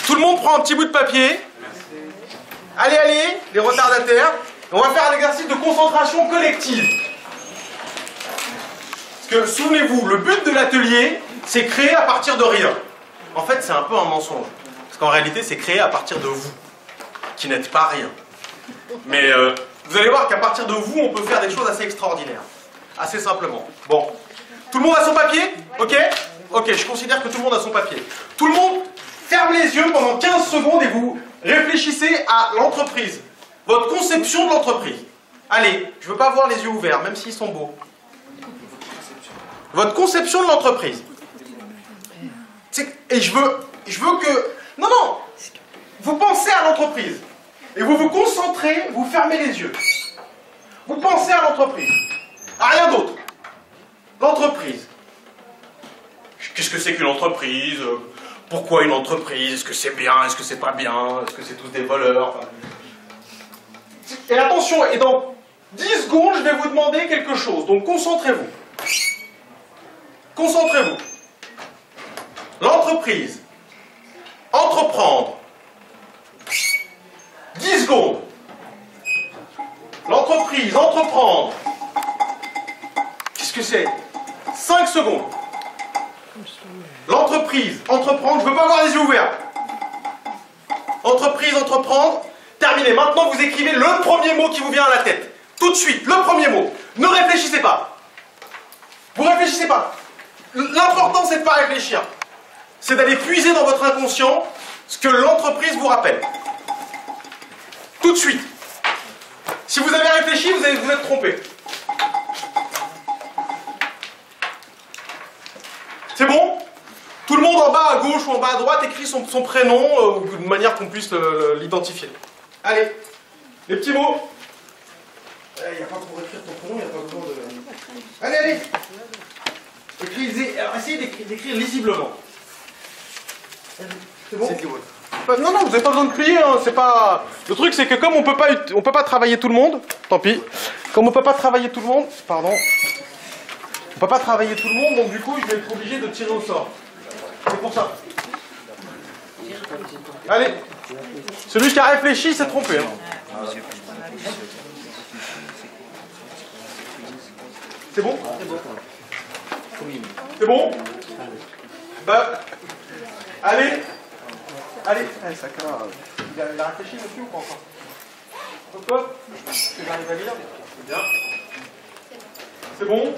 Tout le monde prend un petit bout de papier. Allez, allez, les retardataires. On va faire un exercice de concentration collective. Parce que, souvenez-vous, le but de l'atelier, c'est créer à partir de rien. En fait, c'est un peu un mensonge. Parce qu'en réalité, c'est créer à partir de vous, qui n'êtes pas rien. Mais vous allez voir qu'à partir de vous, on peut faire des choses assez extraordinaires. Assez simplement. Bon. Tout le monde a son papier? Ok? Ok, je considère que tout le monde a son papier. Tout le monde ferme les yeux pendant 15 secondes et vous réfléchissez à l'entreprise. Votre conception de l'entreprise. Allez, je ne veux pas voir les yeux ouverts, même s'ils sont beaux. Votre conception de l'entreprise. Et je veux que... Non, non. Vous pensez à l'entreprise. Et vous vous concentrez, vous fermez les yeux. Vous pensez à l'entreprise. À rien d'autre. L'entreprise. Qu'est-ce que c'est qu'une entreprise? Pourquoi une entreprise? Est-ce que c'est bien? Est-ce que c'est pas bien? Est-ce que c'est tous des voleurs? Et attention, et dans 10 secondes, je vais vous demander quelque chose. Donc concentrez-vous. Concentrez-vous. L'entreprise. Entreprendre. 10 secondes. L'entreprise. Entreprendre. Qu'est-ce que c'est? 5 secondes. L'entreprise. Entreprendre. Je ne veux pas avoir les yeux ouverts. Entreprise. Entreprendre. Terminé. Maintenant, vous écrivez le premier mot qui vous vient à la tête. Tout de suite. Le premier mot. Ne réfléchissez pas. Vous réfléchissez pas. L'important, c'est de ne pas réfléchir. C'est d'aller puiser dans votre inconscient ce que l'entreprise vous rappelle. Tout de suite. Si vous avez réfléchi, vous êtes trompé. C'est bon? Tout le monde en bas à gauche ou en bas à droite écrit son prénom de manière qu'on puisse l'identifier. Allez, les petits mots. Il n'y a pas pour écrire ton prénom, il n'y a pas besoin de... Allez, allez. Essayez d'écrire lisiblement. C'est bon? Non, non, vous n'avez pas besoin de plier, hein, c'est pas... Le truc, c'est que comme on peut pas travailler tout le monde, tant pis, comme on peut pas travailler tout le monde, pardon, on peut pas travailler tout le monde, donc du coup, je vais être obligé de tirer au sort. C'est pour ça. Allez, celui qui a réfléchi s'est trompé. Hein. C'est bon? C'est bon? Bah, allez. Allez, il a réfléchi monsieur ou pas encore? Hop hop, est-ce que j'arrive à lire? C'est bien. C'est bon?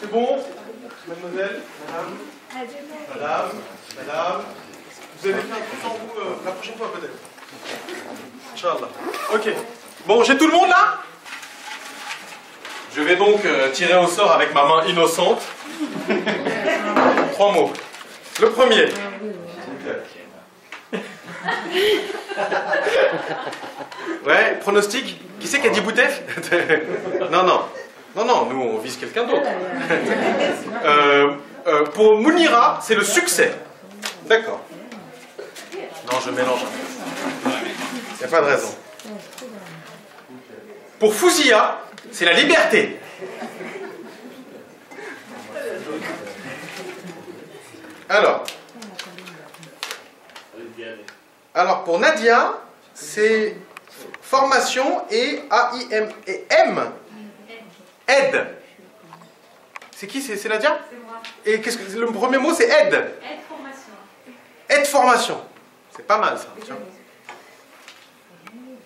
C'est bon? Mademoiselle? Madame? Vous avez fait un truc en vous la prochaine fois peut-être? Inch'Allah. Ok. Bon, j'ai tout le monde là? Je vais donc tirer au sort avec ma main innocente. 3 mots. Le premier. Ouais, pronostic. Qui c'est qui a dit Boutef? Non, non. Non, non, nous on vise quelqu'un d'autre. Pour Mounira, c'est le succès. D'accord. Non, je mélange. Il n'y a pas de raison. Pour Fouzia, c'est la liberté. Alors pour Nadia, c'est formation et A-I-M et M. Aide. C'est qui? C'est Nadia? C'est moi. Et qu'est-ce que le premier mot c'est aide? Aide formation. Aide formation. C'est pas mal ça. Tiens.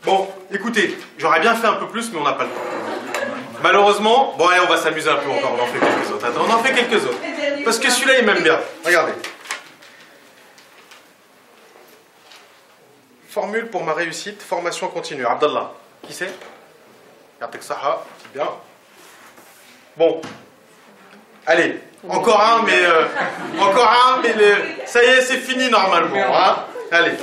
Bon, écoutez, j'aurais bien fait un peu plus, mais on n'a pas le temps. Malheureusement, bon allez, on va s'amuser un peu encore, on en fait quelques autres. Attends, on en fait quelques autres. Parce que celui-là, il m'aime bien. Regardez. Formule pour ma réussite, formation continue. Abdallah. Qui c'est? Yartek Saha, c'est bien. Bon. Allez, encore un, mais ça y est, c'est fini normalement. Hein, allez.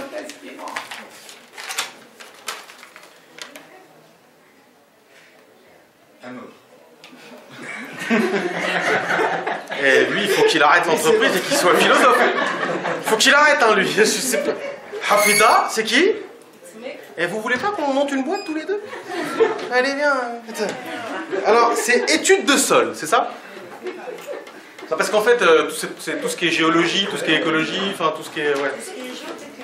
Et lui, il faut qu'il arrête l'entreprise et qu'il soit philosophe. Il faut qu'il arrête, hein, lui. Je sais pas. Hafida, c'est qui? Et vous voulez pas qu'on monte une boîte tous les deux? Allez, viens. Alors, c'est étude de sol, c'est ça? Non, parce qu'en fait, tout ce qui est géologie, tout ce qui est écologie, enfin tout ce qui est... Ouais.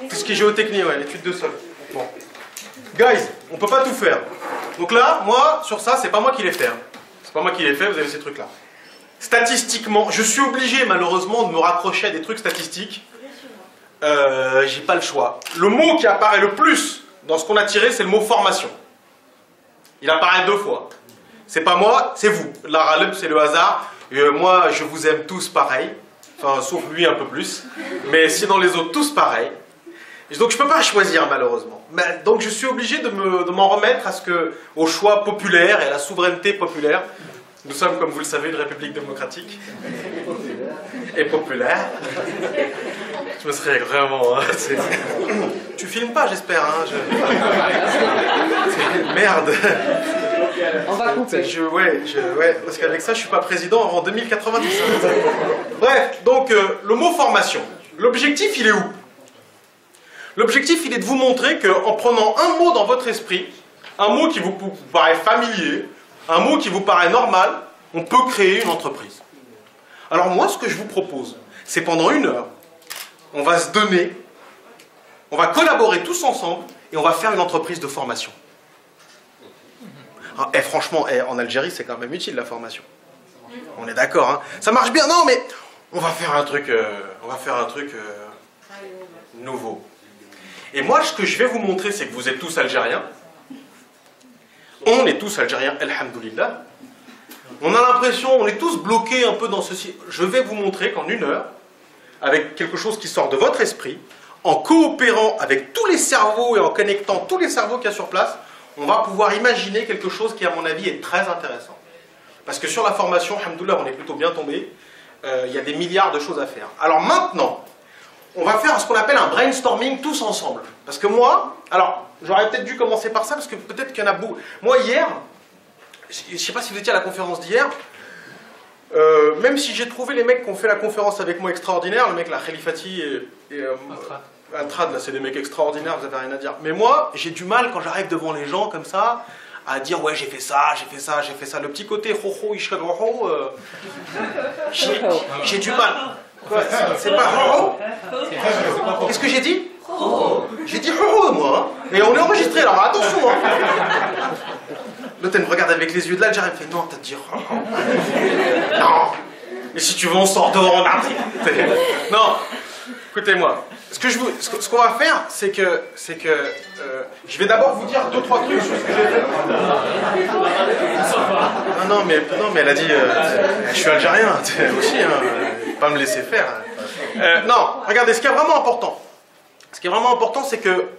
Tout ce qui est géotechnie, ouais, l'étude de sol. Bon. Guys, on peut pas tout faire. Donc là, moi, sur ça, c'est pas moi qui l'ai fait. Hein. C'est pas moi qui l'ai fait, vous avez ces trucs-là. Statistiquement, je suis obligé, malheureusement, de me raccrocher à des trucs statistiques. J'ai pas le choix. Le mot qui apparaît le plus dans ce qu'on a tiré, c'est le mot formation. Il apparaît 2 fois. C'est pas moi, c'est vous. La raleb, c'est le hasard. Moi, je vous aime tous pareil. Enfin, sauf lui un peu plus. Mais sinon, les autres, tous pareil. Donc, je peux pas choisir, malheureusement. Mais, donc, je suis obligé de m'en remettre au choix populaire et à la souveraineté populaire. Nous sommes, comme vous le savez, une république démocratique. Et populaire. Je me serais vraiment... Hein, tu filmes pas, j'espère. Hein, Merde. On va couper. Ouais, parce qu'avec ça, je suis pas président avant 2090. Bref, donc, le mot formation. L'objectif, il est où? L'objectif, il est de vous montrer qu'en prenant un mot dans votre esprit, un mot qui vous paraît familier, un mot qui vous paraît normal, on peut créer une entreprise. Alors moi, ce que je vous propose, c'est pendant 1 heure, on va se donner, on va collaborer tous ensemble et on va faire une entreprise de formation. Alors, franchement, en Algérie, c'est quand même utile la formation. On est d'accord, hein? Ça marche bien, non, mais on va faire un truc, nouveau. Et moi, ce que je vais vous montrer, c'est que vous êtes tous Algériens. On est tous Algériens, alhamdoulilah. On a l'impression, on est tous bloqués un peu dans ceci. Je vais vous montrer qu'en 1 heure, avec quelque chose qui sort de votre esprit, en coopérant avec tous les cerveaux et en connectant tous les cerveaux qu'il y a sur place, on va pouvoir imaginer quelque chose qui, à mon avis, est très intéressant. Parce que sur la formation, alhamdoulilah, on est plutôt bien tombé. Il y a des milliards de choses à faire. Alors maintenant, on va faire ce qu'on appelle un brainstorming tous ensemble. Parce que moi, alors, j'aurais peut-être dû commencer par ça, parce que peut-être qu'il y en a beaucoup. Moi, hier, je ne sais pas si vous étiez à la conférence d'hier, même si j'ai trouvé les mecs qui ont fait la conférence avec moi extraordinaires, le mec là, Khalifati et Altrad, là, c'est des mecs extraordinaires, vous avez rien à dire. Mais moi, j'ai du mal quand j'arrive devant les gens comme ça, à dire ouais, j'ai fait ça, j'ai fait ça, j'ai fait ça. Le petit côté ho-ho, ishkagroho, j'ai du mal. C'est pas ho-ho. Qu'est-ce que j'ai dit? J'ai dit ho-ho, moi. Hein. Et on est enregistré, alors attention. Hein. L'autre, elle me regarde avec les yeux de l'Algérien, elle me fait non, t'as dit ho-ho. Non. Et si tu veux, on sort dehors en mardi. Non. Écoutez-moi. Ce qu'on va faire, c'est que je vais d'abord vous dire 2-3 trucs sur ce que j'ai fait. Non, mais elle a dit, je suis algérien, aussi, hein, pas me laisser faire. Non, regardez, ce qui est vraiment important, c'est que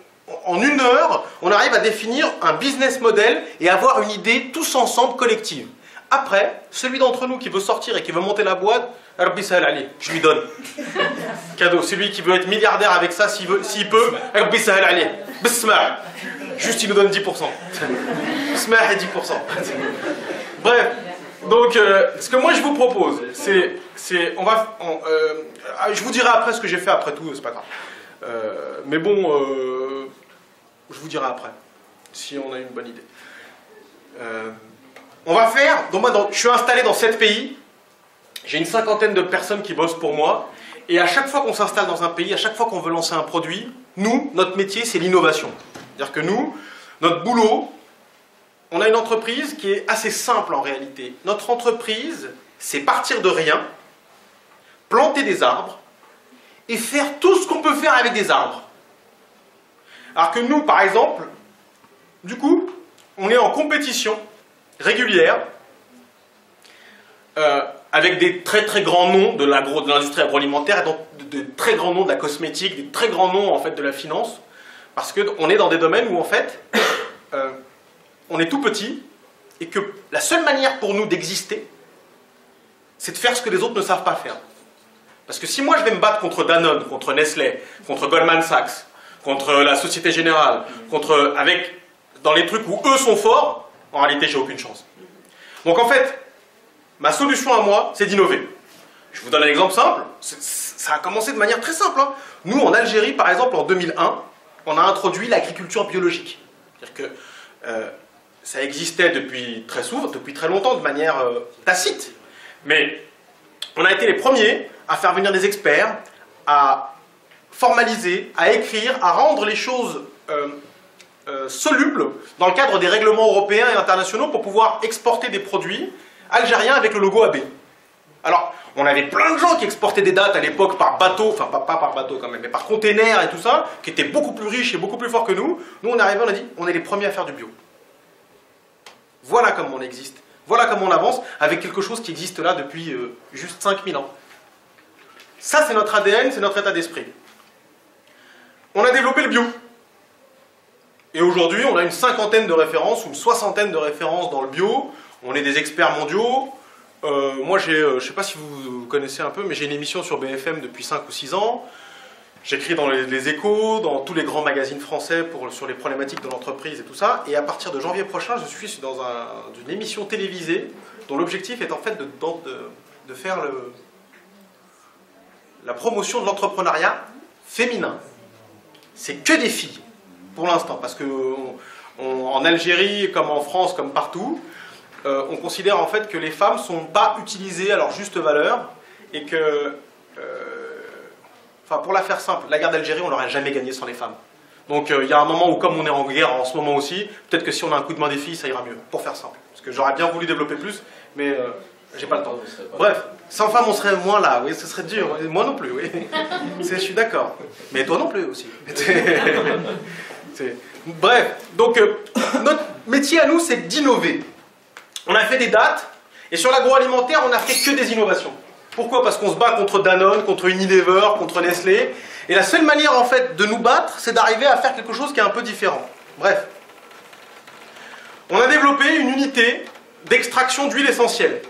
en 1 heure, on arrive à définir un business model et avoir une idée tous ensemble collective. Après, celui d'entre nous qui veut sortir et qui veut monter la boîte, Rabbi Sahel Ali, je lui donne. Cadeau, celui qui veut être milliardaire avec ça, s'il peut, Rabbi Sahel Ali, Bismah. Juste, il nous donne 10%. Bismah et 10%. Bref, donc, ce que moi je vous propose, je vous dirai après ce que j'ai fait après tout, c'est pas grave. Mais bon, je vous dirai après, si on a une bonne idée. On va faire, donc moi je suis installé dans 7 pays, j'ai une 50aine de personnes qui bossent pour moi, et à chaque fois qu'on s'installe dans un pays, à chaque fois qu'on veut lancer un produit, nous, notre métier c'est l'innovation. C'est-à-dire que nous, notre boulot, on a une entreprise qui est assez simple en réalité. Notre entreprise, c'est partir de rien, planter des arbres, et faire tout ce qu'on peut faire avec des arbres. Alors que nous, par exemple, du coup, on est en compétition régulière avec des très très grands noms de l'industrie agroalimentaire, et donc de très grands noms de la cosmétique, des très grands noms en fait de la finance, parce qu'on est dans des domaines où en fait on est tout petit et que la seule manière pour nous d'exister, c'est de faire ce que les autres ne savent pas faire. Parce que si moi je vais me battre contre Danone, contre Nestlé, contre Goldman Sachs, contre la Société Générale, dans les trucs où eux sont forts, en réalité j'ai aucune chance. Donc en fait, ma solution à moi, c'est d'innover. Je vous donne un exemple simple, ça a commencé de manière très simple. Hein. Nous en Algérie par exemple en 2001, on a introduit l'agriculture biologique. C'est-à-dire que ça existait depuis très longtemps de manière tacite. Mais On a été les premiers à faire venir des experts, à formaliser, à écrire, à rendre les choses solubles dans le cadre des règlements européens et internationaux pour pouvoir exporter des produits algériens avec le logo AB. Alors, on avait plein de gens qui exportaient des dates à l'époque par bateau, enfin pas par bateau quand même, mais par container et tout ça, qui étaient beaucoup plus riches et beaucoup plus forts que nous. Nous, on est arrivé, on a dit, on est les premiers à faire du bio. Voilà comment on existe. Voilà comment on avance avec quelque chose qui existe là depuis juste 5000 ans. Ça, c'est notre ADN, c'est notre état d'esprit. On a développé le bio. Et aujourd'hui, on a une cinquantaine de références ou une soixantaine de références dans le bio. On est des experts mondiaux. Moi, je ne sais pas si vous connaissez un peu, mais j'ai une émission sur BFM depuis 5 ou 6 ans. J'écris dans les Échos, dans tous les grands magazines français sur les problématiques de l'entreprise et tout ça. Et à partir de janvier prochain, je suis dans une émission télévisée dont l'objectif est en fait de faire la promotion de l'entrepreneuriat féminin. C'est que des filles, pour l'instant, parce que en Algérie, comme en France, comme partout, on considère en fait que les femmes ne sont pas utilisées à leur juste valeur et que, enfin pour la faire simple, la guerre d'Algérie, on l'aurait jamais gagnée sans les femmes. Donc il y a un moment où, comme on est en guerre en ce moment aussi, peut-être que si on a un coup de main des filles, ça ira mieux, pour faire simple. Parce que j'aurais bien voulu développer plus, mais j'ai pas le temps. Bref, sans femmes, on serait moins là, oui, ce serait dur. Moi non plus, oui. Je suis d'accord. Mais toi non plus aussi. Bref, donc notre métier à nous, c'est d'innover. On a fait des dates, et sur l'agroalimentaire, on n'a fait que des innovations. Pourquoi? Parce qu'on se bat contre Danone, contre Unilever, contre Nestlé. Et la seule manière, en fait, de nous battre, c'est d'arriver à faire quelque chose qui est un peu différent. Bref. On a développé une unité d'extraction d'huile essentielle.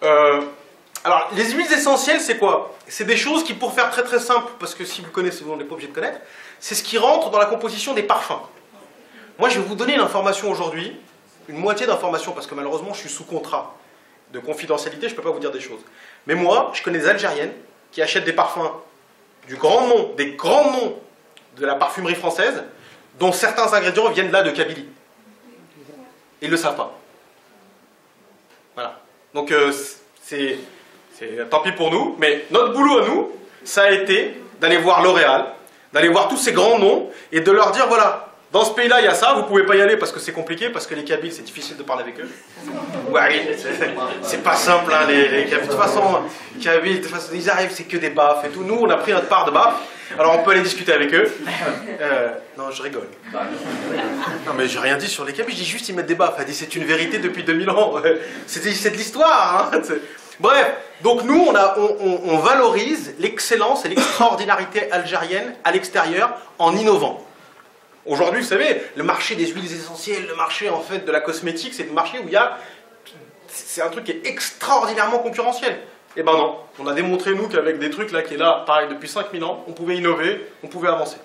Alors, les huiles essentielles, c'est quoi? C'est des choses qui, pour faire très très simple, parce que si vous connaissez, vous n'êtes pas obligé de connaître, c'est ce qui rentre dans la composition des parfums. Moi, je vais vous donner l'information aujourd'hui, une moitié d'information, parce que malheureusement, je suis sous contrat de confidentialité, je ne peux pas vous dire des choses. Mais moi, je connais des Algériennes qui achètent des parfums du grand nom, des grands noms de la parfumerie française, dont certains ingrédients viennent là de Kabylie. Ils ne le savent pas. Voilà. Donc, c'est tant pis pour nous, mais notre boulot à nous, ça a été d'aller voir L'Oréal, d'aller voir tous ces grands noms, et de leur dire, voilà, dans ce pays-là, il y a ça, vous ne pouvez pas y aller parce que c'est compliqué, parce que les Kabyles, c'est difficile de parler avec eux. Ouais, c'est pas simple, hein, les Kabyles. De toute façon, ils arrivent, c'est que des baffes et tout. Nous, on a pris notre part de baffes, alors on peut aller discuter avec eux. Non, je rigole. Non, mais j'ai rien dit sur les Kabyles, je dis juste ils mettent des baffes. Elle dit, c'est une vérité depuis 2000 ans. C'est de l'histoire, hein. Bref, donc nous, on valorise l'excellence et l'extraordinarité algérienne à l'extérieur en innovant. Aujourd'hui, vous savez, le marché des huiles essentielles, le marché en fait de la cosmétique, c'est le marché où il y a... C'est un truc qui est extraordinairement concurrentiel. Eh ben non, on a démontré nous qu'avec des trucs là qui est là, pareil, depuis 5000 ans, on pouvait innover, on pouvait avancer.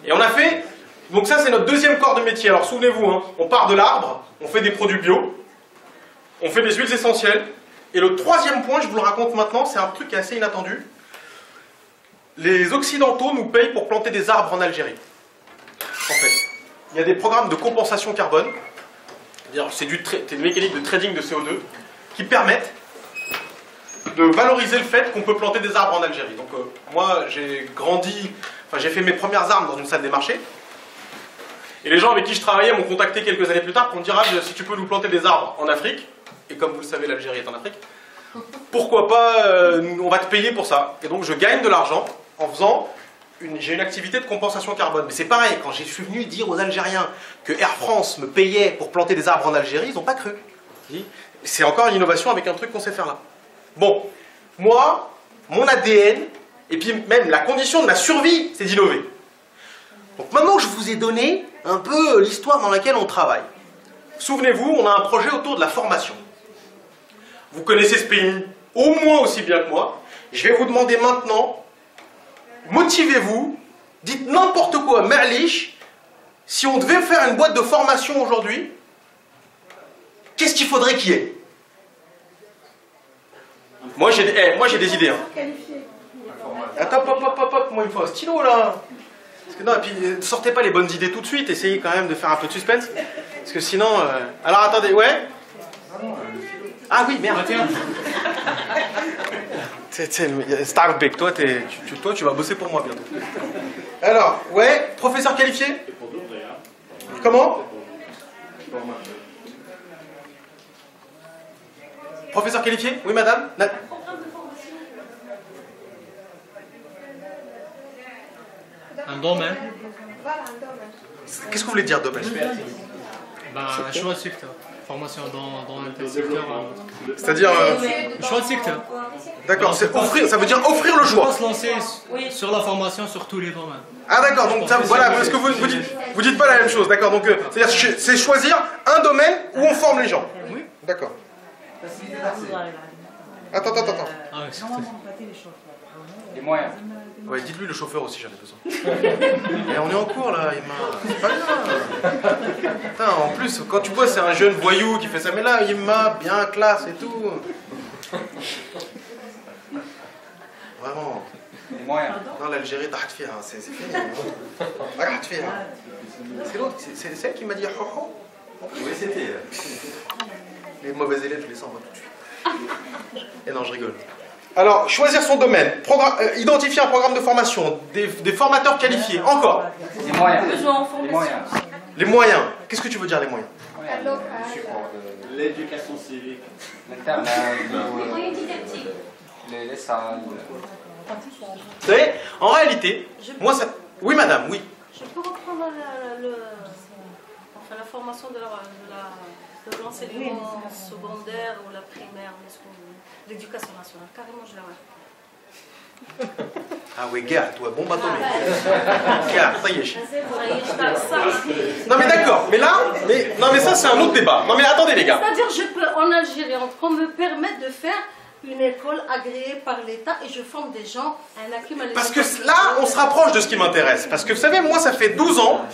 Et on a fait... Donc ça, c'est notre deuxième corps de métier. Alors souvenez-vous, hein, on part de l'arbre, on fait des produits bio, on fait des huiles essentielles, et le troisième point, je vous le raconte maintenant, c'est un truc qui est assez inattendu. Les Occidentaux nous payent pour planter des arbres en Algérie. En fait, il y a des programmes de compensation carbone, c'est une mécanique de trading de CO2, qui permettent de valoriser le fait qu'on peut planter des arbres en Algérie. Donc moi, j'ai fait mes premières armes dans une salle des marchés, et les gens avec qui je travaillais m'ont contacté quelques années plus tard pour me dire, ah, si tu peux nous planter des arbres en Afrique, et comme vous le savez, l'Algérie est en Afrique, pourquoi pas, on va te payer pour ça. Et donc je gagne de l'argent en faisant... J'ai une activité de compensation carbone. Mais c'est pareil, quand je suis venu dire aux Algériens que Air France me payait pour planter des arbres en Algérie, ils n'ont pas cru. C'est encore une innovation avec un truc qu'on sait faire là. Bon, moi, mon ADN, et puis même la condition de ma survie, c'est d'innover. Donc maintenant que je vous ai donné un peu l'histoire dans laquelle on travaille, souvenez-vous, on a un projet autour de la formation. Vous connaissez ce pays au moins aussi bien que moi. Je vais vous demander maintenant... Motivez-vous, dites n'importe quoi, Merlich, si on devait faire une boîte de formation aujourd'hui, qu'est-ce qu'il faudrait qu'il y ait? Moi j'ai des idées. Hein. Attends, hop, moi il me faut un stylo là. Parce que, non, et puis ne sortez pas les bonnes idées tout de suite, essayez quand même de faire un peu de suspense. Parce que sinon... Alors attendez, ouais. Ah oui, merde. Starbek, toi, tu vas bosser pour moi bientôt. Alors, ouais, professeur qualifié? Comment? Professeur qualifié? Oui, madame? Un domaine. Qu'est-ce que vous voulez dire, domaine? Un choix de secteur. Formation dans un secteur. C'est-à-dire... Choix de secteur. D'accord, ça veut dire offrir le choix. On va se lancer sur la formation sur tous les domaines. Ah d'accord, donc ça, voilà, parce que vous dites pas la même chose, d'accord, donc c'est-à-dire c'est choisir un domaine où on forme les gens. Oui. D'accord. Attends. Ah oui, Les moyens. Ouais, dites-lui le chauffeur aussi, j'en ai besoin. Mais on est en cours là, Yema, c'est pas bien. Putain, en plus, quand tu vois, c'est un jeune voyou qui fait ça, mais là, Yema, bien classe et tout. Vraiment. Les moyens. Non, l'Algérie, t'as fait, c'est fini. C'est l'autre, c'est elle qui m'a dit ho. Oui, c'était. Les mauvais élèves, je les sens moi tout de suite. Et non, je rigole. Alors, choisir son domaine, identifier un programme de formation, des formateurs qualifiés, encore. Les moyens. Les moyens. Les moyens. Qu'est-ce que tu veux dire, les moyens? L'éducation civique. L'internet, les salles. Vous savez, en réalité, moi ça... Oui, madame, oui. Je peux reprendre la formation de l'enseignement secondaire ou la primaire, l'éducation nationale. Carrément, je la vois. Ah oui, gare, toi, bon bateau. Gare, ça y est. Non mais d'accord, mais là, non mais ça c'est un autre débat. Non mais attendez les gars. C'est-à-dire, je peux, en Algérie, on me permet de faire une école agréée par l'État et je forme des gens à un acquis. Parce que là, on se rapproche de ce qui m'intéresse. Parce que vous savez, moi, ça fait 12 ans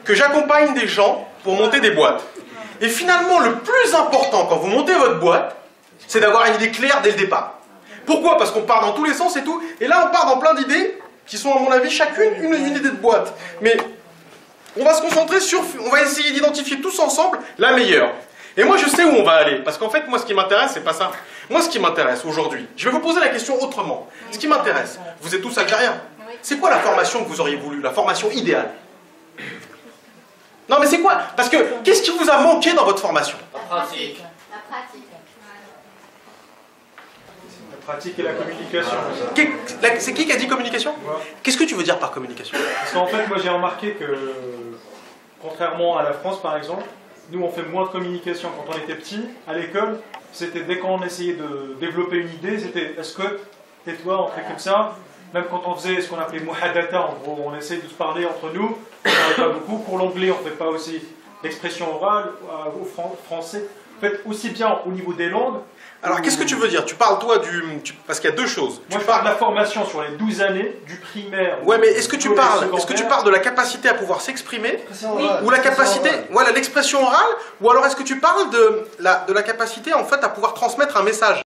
que j'accompagne des gens pour monter des boîtes. Et finalement, le plus important quand vous montez votre boîte, c'est d'avoir une idée claire dès le départ. Pourquoi? Parce qu'on part dans tous les sens et tout. Et là, on part dans plein d'idées qui sont, à mon avis, chacune une idée de boîte. Mais on va se concentrer sur... On va essayer d'identifier tous ensemble la meilleure. Et moi, je sais où on va aller. Parce qu'en fait, moi, ce qui m'intéresse, c'est pas ça. Moi, ce qui m'intéresse aujourd'hui, je vais vous poser la question autrement. Ce qui m'intéresse, vous êtes tous algériens. C'est quoi la formation que vous auriez voulu? La formation idéale? Non, mais c'est quoi? Parce que, qu'est-ce qui vous a manqué dans votre formation? La pratique. La pratique et la communication. C'est qui a dit communication? Qu'est-ce que tu veux dire par communication? Parce qu'en fait, moi j'ai remarqué que, contrairement à la France par exemple, nous on fait moins de communication quand on était petit. À l'école, c'était dès qu'on essayait de développer une idée, c'était est-ce que tais-toi, on fait comme ça. Même quand on faisait ce qu'on appelait muhadata, en gros, on essayait de se parler entre nous, on ne parlait pas beaucoup. Pour l'anglais, on ne fait pas aussi l'expression orale, au français. En fait, aussi bien au niveau des langues. Alors, qu'est-ce que tu veux dire? Tu parles, toi, parce qu'il y a deux choses. Moi, je parle de la formation sur les 12 années, du primaire. Ouais, mais est-ce que tu parles de la capacité à pouvoir s'exprimer? Oui. Ou la capacité, voilà, l'expression orale? Ou alors est-ce que tu parles de la capacité, en fait, à pouvoir transmettre un message?